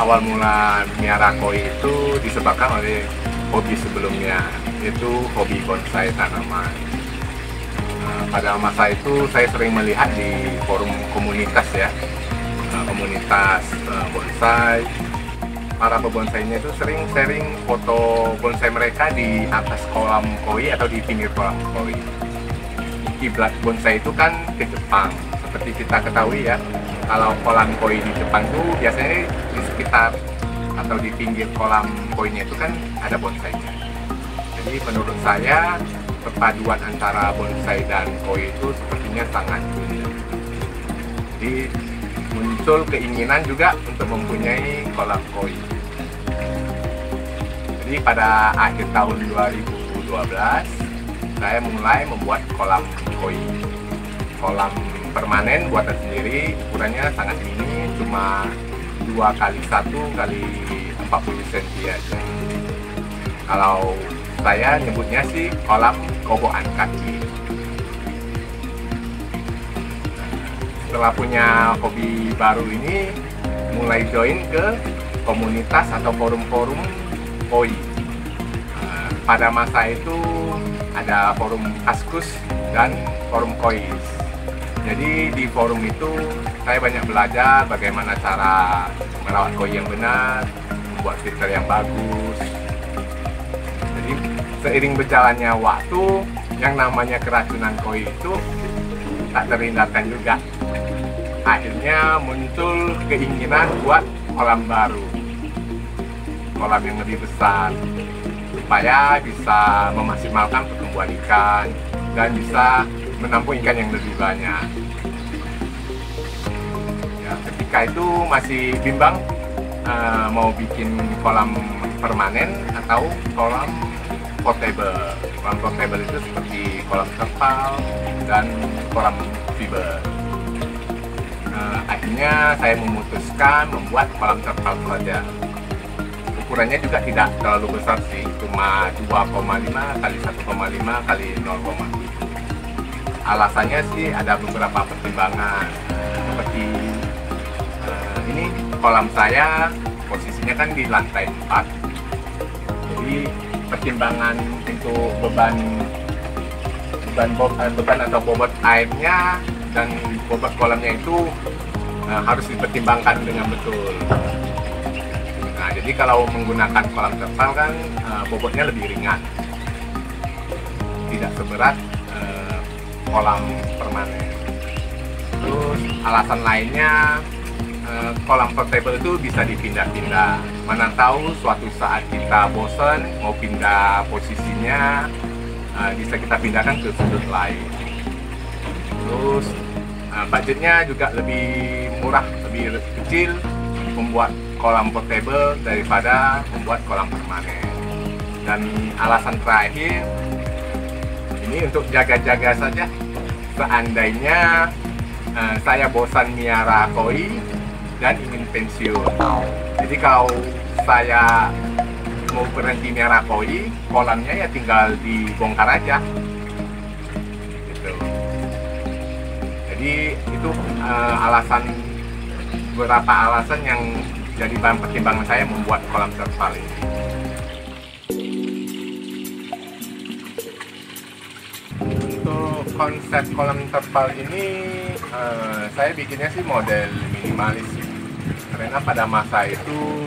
awal mula miara koi itu disebabkan oleh hobi sebelumnya, yaitu hobi bonsai tanaman. Pada masa itu saya sering melihat di forum komunitas ya, komunitas bonsai. Para pebonsainya itu sering sharing foto bonsai mereka di atas kolam koi atau di pinggir kolam koi. Kiblat bonsai itu kan ke Jepang. Seperti kita ketahui ya, kalau kolam koi di Jepang itu biasanya di sekitar atau di pinggir kolam koinya itu kan ada bonsainya. Jadi menurut saya perpaduan antara bonsai dan koi itu sepertinya sangat unik. Jadi muncul keinginan juga untuk mempunyai kolam koi. Jadi pada akhir tahun 2012 saya mulai membuat kolam koi. Kolam permanen buatan sendiri, ukurannya sangat mini, cuma 2x1 kali 40 cm aja. Kalau saya nyebutnya sih kolam kobokan kaki. Setelah punya hobi baru ini, mulai join ke komunitas atau forum-forum koi. Pada masa itu ada forum Kaskus dan forum Kois. Jadi di forum itu saya banyak belajar bagaimana cara merawat koi yang benar, membuat filter yang bagus. Jadi seiring berjalannya waktu, yang namanya keracunan koi itu tak terhindarkan juga. Akhirnya muncul keinginan buat kolam baru, kolam yang lebih besar, supaya bisa memaksimalkan pertumbuhan ikan dan bisa menampung ikan yang lebih banyak. Ya, ketika itu masih bimbang mau bikin kolam permanen atau kolam portable. Kolam portable itu seperti kolam terpal dan kolam fiber. Akhirnya saya memutuskan membuat kolam terpal saja. Ukurannya juga tidak terlalu besar sih, cuma 2,5 kali 1,5 kali 0,7. Alasannya sih ada beberapa pertimbangan, seperti ini kolam saya posisinya kan di lantai 4. Jadi pertimbangan untuk beban atau bobot airnya dan bobot kolamnya itu harus dipertimbangkan dengan betul. Nah, jadi kalau menggunakan kolam terpal kan bobotnya lebih ringan, tidak seberat kolam permanen. Terus alasan lainnya, kolam portable itu bisa dipindah-pindah. Mana tahu suatu saat kita bosan mau pindah posisinya, bisa kita pindahkan ke sudut lain. Terus budgetnya juga lebih murah, lebih kecil membuat kolam portable daripada membuat kolam permanen. Dan alasan terakhir, ini untuk jaga-jaga saja. Seandainya saya bosan miara koi dan ingin pensiun. Jadi kalau saya mau berhenti miara koi, kolamnya ya tinggal dibongkar aja. Gitu. Jadi itu beberapa alasan yang jadi bahan pertimbangan saya membuat kolam terpal ini. Untuk konsep kolam terpal ini saya bikinnya sih model minimalis, karena pada masa itu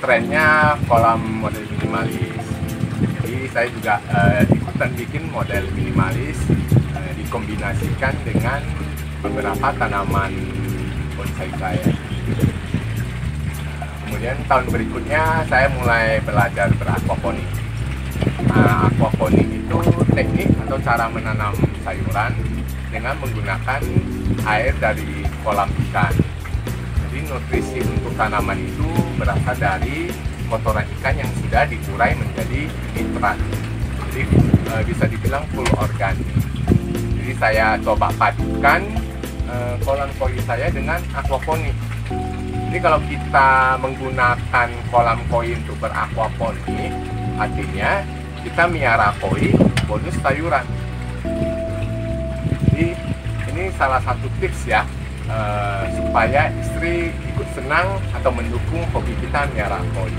trennya kolam model minimalis. Jadi saya juga ikutan bikin model minimalis, dikombinasikan dengan beberapa tanaman bonsai saya. Kemudian tahun berikutnya saya mulai belajar beraquaponik. Aquaponik itu teknik atau cara menanam sayuran dengan menggunakan air dari kolam ikan. Jadi nutrisi untuk tanaman itu berasal dari kotoran ikan yang sudah dikurai menjadi nitrat. Jadi bisa dibilang full organik. Jadi saya coba padukan kolam koi saya dengan aquaponik. Jadi kalau kita menggunakan kolam koi untuk beraquaponik, artinya kita miara koi bonus sayuran. Jadi ini salah satu tips ya, supaya istri ikut senang atau mendukung hobi kita miara koi.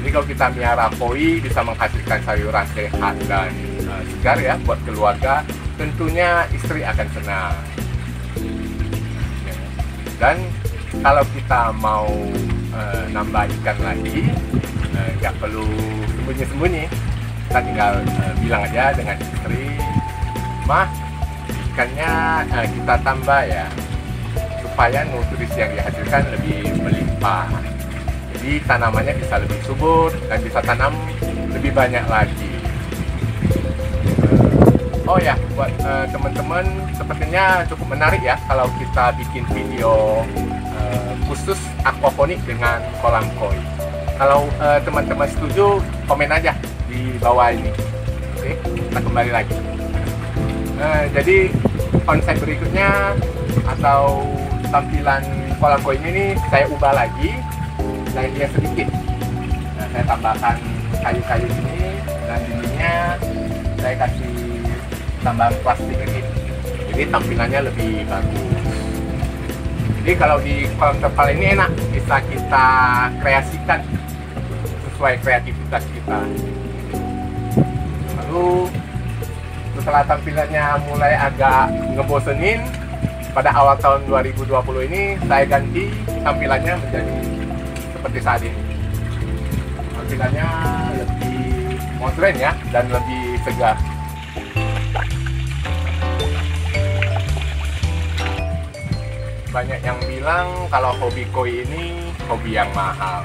Jadi kalau kita miara koi bisa menghasilkan sayuran sehat dan segar ya buat keluarga, tentunya istri akan senang. Dan kalau kita mau nambah ikan lagi, nggak perlu sembunyi-sembunyi, kita tinggal bilang aja dengan istri, "Mah, ikannya kita tambah ya, supaya nutrisi yang dihasilkan lebih melimpah. Jadi tanamannya bisa lebih subur dan bisa tanam lebih banyak lagi." Oh ya, buat teman-teman, sepertinya cukup menarik ya kalau kita bikin video khusus aquaponik dengan kolam koi. Kalau teman-teman setuju, komen aja di bawah ini. Oke, kita kembali lagi. Jadi konsep berikutnya atau tampilan kolam koi ini saya ubah lagi, saya hias sedikit. Saya tambahkan kayu-kayu ini dan dindingnya saya kasih tambahan plastik ini, jadi tampilannya lebih bagus. Jadi kalau di kolam terpal ini enak, bisa kita kreasikan sesuai kreativitas kita. Lalu setelah tampilannya mulai agak ngebosenin, pada awal tahun 2020 ini saya ganti tampilannya menjadi seperti saat ini. Tampilannya lebih modern ya, dan lebih segar. Banyak yang bilang kalau hobi koi ini hobi yang mahal.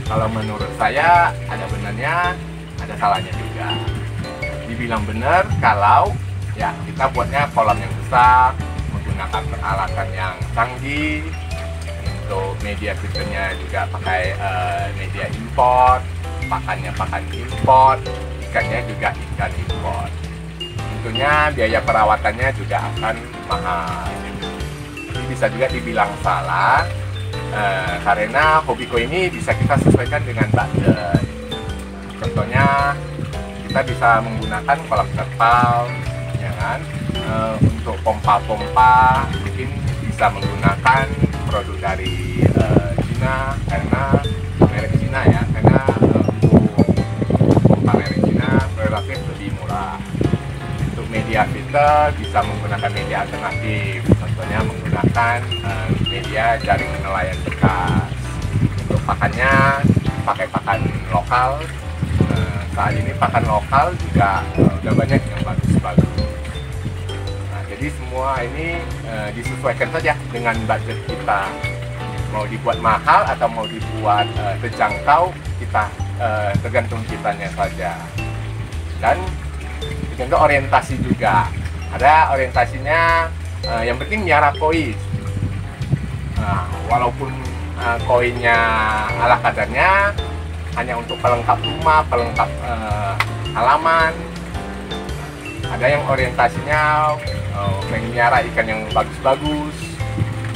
Kalau menurut saya ada benarnya, ada salahnya juga. Dibilang benar kalau ya kita buatnya kolam yang besar, menggunakan peralatan yang canggih. Untuk media filternya juga pakai media import, pakannya pakan import, ikannya juga ikan import. Tentunya biaya perawatannya juga akan mahal. Jadi bisa juga dibilang salah karena hobi koi ini bisa kita sesuaikan dengan budget. Contohnya kita bisa menggunakan kolam terpal, ya kan? Untuk pompa-pompa mungkin bisa menggunakan produk dari Cina, karena merek Cina ya, karena untuk pompa merek Cina relatif lebih murah. Untuk media filter bisa menggunakan media alternatif, contohnya menggunakan media jaring nelayan bekas. Untuk pakannya pakai pakan lokal. Saat ini pakan lokal juga udah banyak yang bagus-bagus. Nah, jadi semua ini disesuaikan saja dengan budget kita. Mau dibuat mahal atau mau dibuat terjangkau, kita tergantung kitanya saja. Dan tergantung orientasi juga. Ada orientasinya yang penting miara koi. Nah, walaupun koinnya ala kadarnya, hanya untuk pelengkap rumah, pelengkap halaman. Ada yang orientasinya pengen miara ikan yang bagus-bagus,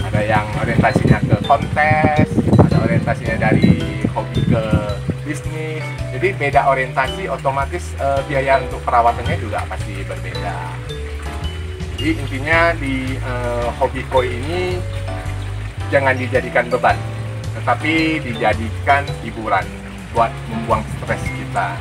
ada yang orientasinya ke kontes, ada orientasinya dari hobi ke bisnis. Jadi beda orientasi, otomatis biaya untuk perawatannya juga pasti berbeda. Jadi intinya di hobi koi ini jangan dijadikan beban, tetapi dijadikan hiburan buat membuang stres kita.